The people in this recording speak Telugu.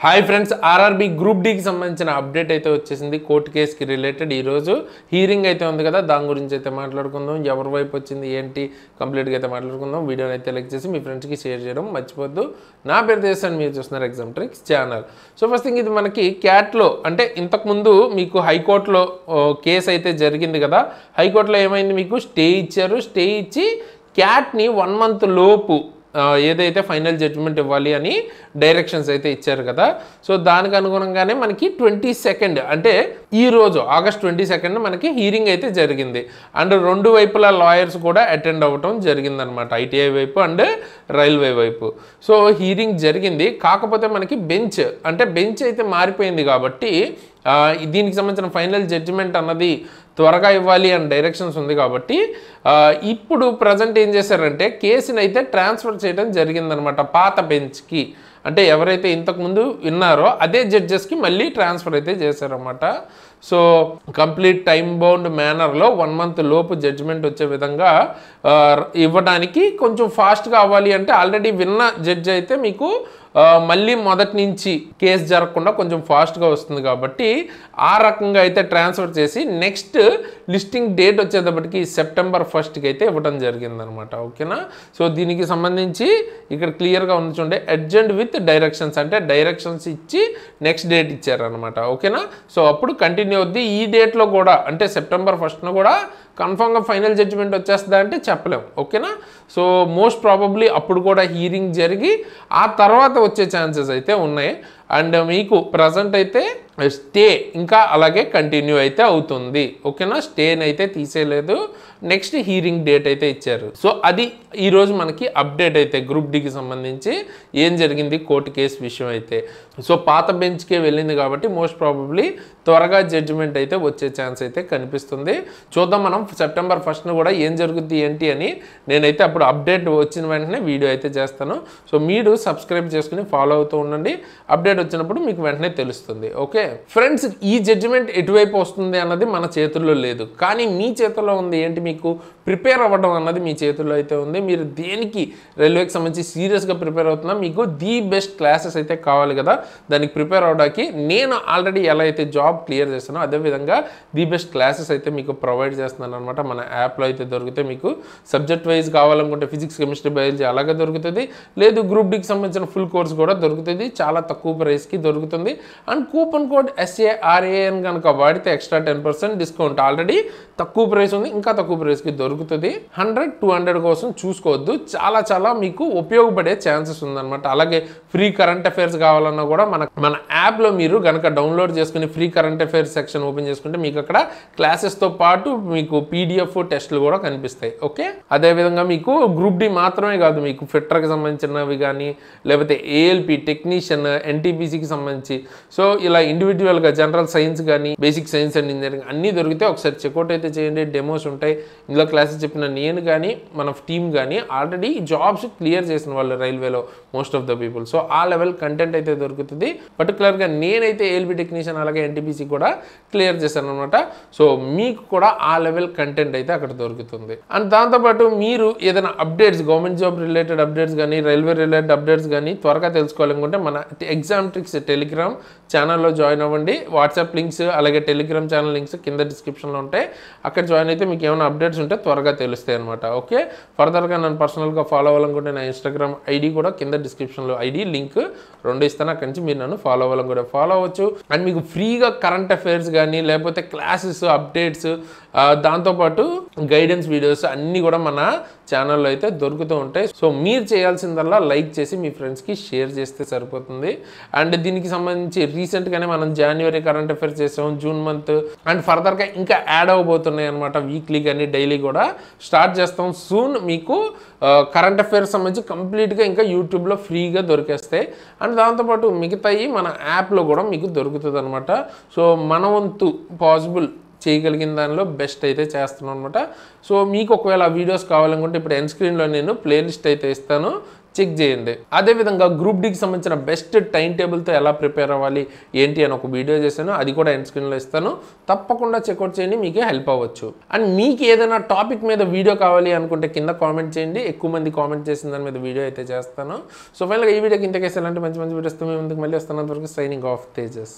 హాయ్ ఫ్రెండ్స్, ఆర్ఆర్బీ గ్రూప్ డీకి సంబంధించిన అప్డేట్ అయితే వచ్చేసింది. కోర్టు కేసుకి రిలేటెడ్ ఈరోజు హీరింగ్ అయితే ఉంది కదా, దాని గురించి అయితే మాట్లాడుకుందాం. ఎవరి వైపు వచ్చింది ఏంటి కంప్లీట్గా అయితే మాట్లాడుకుందాం. వీడియోని అయితే లైక్ చేసి మీ ఫ్రెండ్స్కి షేర్ చేయడం మర్చిపోద్దు. నా పేరు దేశాన్ని మీరు చూస్తున్నారు exam tricks channel. So first thing, ఇది మనకి క్యాట్లో అంటే ఇంతకుముందు మీకు హైకోర్టులో కేసు అయితే జరిగింది కదా. హైకోర్టులో ఏమైంది, మీకు స్టే ఇచ్చారు. స్టే ఇచ్చి క్యాట్ని 1 month లోపు ఏదైతే ఫైనల్ జడ్జిమెంట్ ఇవ్వాలి అని డైరెక్షన్స్ అయితే ఇచ్చారు కదా. సో దానికి అనుగుణంగానే మనకి 22nd అంటే ఈరోజు August 22 మనకి హీరింగ్ అయితే జరిగింది. అండ్ రెండు వైపుల లాయర్స్ కూడా అటెండ్ అవ్వటం జరిగిందనమాట, ఐటీఐ వైపు అండ్ రైల్వే వైపు. సో హీరింగ్ జరిగింది. కాకపోతే మనకి బెంచ్ అయితే మారిపోయింది కాబట్టి దీనికి సంబంధించిన ఫైనల్ జడ్జిమెంట్ అన్నది త్వరగా ఇవ్వాలి అని డైరెక్షన్స్ ఉంది కాబట్టి ఇప్పుడు ప్రజెంట్ ఏం చేశారంటే కేసుని అయితే ట్రాన్స్ఫర్ చేయడం జరిగిందనమాట పాత బెంచ్కి. అంటే ఎవరైతే ఇంతకుముందు విన్నారో అదే జడ్జెస్కి మళ్ళీ ట్రాన్స్ఫర్ అయితే చేశారన్నమాట. సో కంప్లీట్ టైమ్ బౌండ్ మేనర్లో 1 month లోపు జడ్జిమెంట్ వచ్చే విధంగా ఇవ్వడానికి కొంచెం ఫాస్ట్గా అవ్వాలి. అంటే ఆల్రెడీ విన్న జడ్జి అయితే మీకు మళ్ళీ మొదటి నుంచి కేసు జరగకుండా కొంచెం ఫాస్ట్గా వస్తుంది కాబట్టి ఆ రకంగా అయితే ట్రాన్స్ఫర్ చేసి నెక్స్ట్ లిస్టింగ్ డేట్ వచ్చేటప్పటికి September 1st అయితే ఇవ్వడం జరిగిందనమాట. ఓకేనా. సో దీనికి సంబంధించి ఇక్కడ క్లియర్గా ఉంది చూడండి, అడ్జెంట్ విత్ డైరెక్షన్స్ అంటే డైరెక్షన్స్ ఇచ్చి నెక్స్ట్ డేట్ ఇచ్చారనమాట. ఓకేనా. సో అప్పుడు కంటిన్యూ అవుద్ది. ఈ డేట్లో కూడా అంటే September 1st కూడా కన్ఫామ్గా ఫైనల్ జడ్జిమెంట్ వచ్చేస్తుందా అంటే చెప్పలేం. ఓకేనా. సో మోస్ట్ ప్రాబబ్లీ అప్పుడు కూడా హీరింగ్ జరిగి ఆ తర్వాత వచ్చే ఛాన్సెస్ అయితే ఉన్నాయి. అండ్ మీకు ప్రజెంట్ అయితే స్టే ఇంకా అలాగే కంటిన్యూ అయితే అవుతుంది. ఓకేనా. స్టేని అయితే తీసేయలేదు, నెక్స్ట్ హీరింగ్ డేట్ అయితే ఇచ్చారు. సో అది ఈరోజు మనకి అప్డేట్ అయితే గ్రూప్ డీకి సంబంధించి ఏం జరిగింది కోర్టు కేసు విషయం అయితే. సో పాత బెంచ్కే వెళ్ళింది కాబట్టి మోస్ట్ ప్రాబబ్లీ త్వరగా జడ్జిమెంట్ అయితే వచ్చే ఛాన్స్ అయితే కనిపిస్తుంది. చూద్దాం మనం September 1st కూడా ఏం జరుగుద్ది ఏంటి అని. నేనైతే అప్పుడు అప్డేట్ వచ్చిన వెంటనే వీడియో అయితే చేస్తాను. సో మీరు సబ్స్క్రైబ్ చేసుకుని ఫాలో అవుతూ ఉండండి, అప్డేట్ వచ్చినప్పుడు మీకు వెంటనే తెలుస్తుంది. ఓకే ఫ్రెండ్స్, ఈ జడ్జిమెంట్ ఎటువైపు వస్తుంది అన్నది మన చేతుల్లో లేదు, కానీ మీ చేతుల్లో ఉంది. ఏంటి, మీకు ప్రిపేర్ అవ్వడం అన్నది మీ చేతుల్లో అయితే ఉంది. మీరు దేనికి రైల్వేకి సంబంధించి సీరియస్గా ప్రిపేర్ అవుతున్నా, మీకు ది బెస్ట్ క్లాసెస్ అయితే కావాలి కదా. దానికి ప్రిపేర్ అవడానికి నేను ఆల్రెడీ ఎలా అయితే జాబ్ క్లియర్ చేస్తానో అదేవిధంగా ది బెస్ట్ క్లాసెస్ అయితే మీకు ప్రొవైడ్ చేస్తున్నాను అనమాట. మన యాప్లో అయితే దొరుకుతాయి. మీకు సబ్జెక్ట్ వైజ్ కావాలనుకుంటే ఫిజిక్స్, కెమిస్ట్రీ, బయాలజీ అలాగే దొరుకుతుంది. లేదు గ్రూప్ డీకి సంబంధించిన ఫుల్ కోర్స్ కూడా దొరుకుతుంది, చాలా తక్కువ ప్రైస్కి దొరుకుతుంది. అండ్ కూపన్ కోడ్ SARAN కనుక వాడితే ఎక్స్ట్రా 10% డిస్కౌంట్. ఆల్రెడీ తక్కువ ప్రైస్ ఉంది, ఇంకా తక్కువ ప్రైస్కి దొరుకుతుంది. 100-200 కోసం చూసుకోవద్దు, చాలా మీకు ఉపయోగపడే ఛాన్సెస్ ఉందన్నమాట. అలాగే ఫ్రీ కరెంట్ అఫైర్స్ కావాలన్నా కూడా మన యాప్లో మీరు కనుక డౌన్లోడ్ చేసుకుని free current affairs section open చేసుకుంటే మీకు అక్కడ క్లాసెస్తో పాటు మీకు PDF టెస్ట్లు కూడా కనిపిస్తాయి. ఓకే. అదేవిధంగా మీకు గ్రూప్ డి మాత్రమే కాదు, మీకు ఫిట్టర్కి సంబంధించినవి కానీ లేకపోతే ALP టెక్నీషియన్, NTPCకి సంబంధించి సో ఇలా ఇండివిజువల్గా జనరల్ సైన్స్ కానీ బేసిక్ సైన్స్ అండ్ ఇంజనీరింగ్ అన్నీ దొరికితే ఒకసారి చెక్అవుట్ అయితే చేయండి. డెమోస్ ఉంటాయి, ఇందులో క్లాసెస్ చెప్పిన నేను కానీ మన టీమ్ కానీ ఆల్రెడీ జాబ్స్ క్లియర్ చేసిన వాళ్ళు రైల్వేలో most of the people. So ఆ లెవెల్ కంటెంట్ అయితే దొరుకుతుంది. పర్టికులర్గా నేనైతే ALP టెక్నీషియన్ అలాగే NTPC కూడా క్లియర్ చేశాను అనమాట. సో మీకు కూడా ఆ లెవెల్ కంటెంట్ అయితే అక్కడ దొరుకుతుంది. అండ్ దాంతోపాటు మీరు ఏదైనా updates, government job related updates కానీ రైల్వే రిలేటెడ్ అప్డేట్స్ కానీ త్వరగా తెలుసుకోవాలనుకుంటే మన ఎగ్జామ్ ట్రిక్స్ టెలిగ్రామ్ ఛానల్లో జాయిన్ అవ్వండి. వాట్సాప్ లింక్స్ అలాగే టెలిగ్రామ్ ఛానల్ లింక్స్ కింద డిస్క్రిప్షన్లో ఉంటాయి. అక్కడ జాయిన్ అయితే మీకు ఏమైనా అప్డేట్స్ ఉంటే త్వరగా తెలుస్తాయి అనమాట. ఓకే. ఫర్దర్గా నన్ను పర్సనల్గా ఫాలో అవ్వాలనుకుంటే నా Instagram ID కూడా కింద డిస్క్రిప్షన్లో ID లింక్ 2 ఇస్తాను. అక్కడి నుంచి మీరు నన్ను ఫాలో అవ్వాలనుకుంటే ఫాలో అవ్వచ్చు. అండ్ మీకు ఫ్రీగా కరెంట్ అఫైర్స్ కానీ లేకపోతే క్లాసెస్, అప్డేట్స్, దాంతోపాటు గైడెన్స్ వీడియోస్ అన్నీ కూడా మన ఛానల్లో అయితే దొరుకుతూ ఉంటాయి. సో మీరు చేయాల్సిందల్లా లైక్ చేసి మీ ఫ్రెండ్స్కి షేర్ చేస్తే సరిపోతుంది. అండ్ దీనికి సంబంధించి రీసెంట్గానే మనం January కరెంట్ అఫైర్స్ చేసాం, June month అండ్ ఫర్దర్గా ఇంకా యాడ్ అవ్వబోతున్నాయి అనమాట. వీక్లీ కానీ డైలీ కూడా స్టార్ట్ చేస్తాం సూన్. మీకు కరెంట్ అఫైర్స్ సంబంధించి కంప్లీట్గా ఇంకా యూట్యూబ్లో ఫ్రీగా దొరికేస్తాయి. అండ్ దాంతోపాటు మిగతాయి మన యాప్లో కూడా మీకు దొరుకుతుంది అనమాట. సో మన వంతు పాసిబుల్ చేయగలిగిన దానిలో బెస్ట్ అయితే చేస్తున్నాను అనమాట. సో మీకు ఒకవేళ వీడియోస్ కావాలనుకుంటే ఇప్పుడు ఎండ్ స్క్రీన్లో నేను ప్లేలిస్ట్ అయితే ఇస్తాను, చెక్ చేయండి. అదేవిధంగా గ్రూప్ డికి సంబంధించిన బెస్ట్ టైం టేబుల్తో ఎలా ప్రిపేర్ అవ్వాలి ఏంటి అని ఒక వీడియో చేశాను, అది కూడా ఎండ్ స్క్రీన్లో ఇస్తాను, తప్పకుండా చెక్అవుట్ చేయండి, మీకే హెల్ప్ అవ్వచ్చు. అండ్ మీకు ఏదైనా టాపిక్ మీద వీడియో కావాలి అనుకుంటే కింద కామెంట్ చేయండి, ఎక్కువ మంది కామెంట్ చేసిన దాని మీద వీడియో అయితే చేస్తాను. సో ఫైనల్గా ఈ వీడియోకి ఇంతకేసి ఎలాంటి మంచి మంచి వీడియోస్ మీ ముందుకు మళ్ళీ వస్తాను. అంతవరకు సైనింగ్ ఆఫ్ తేజస్.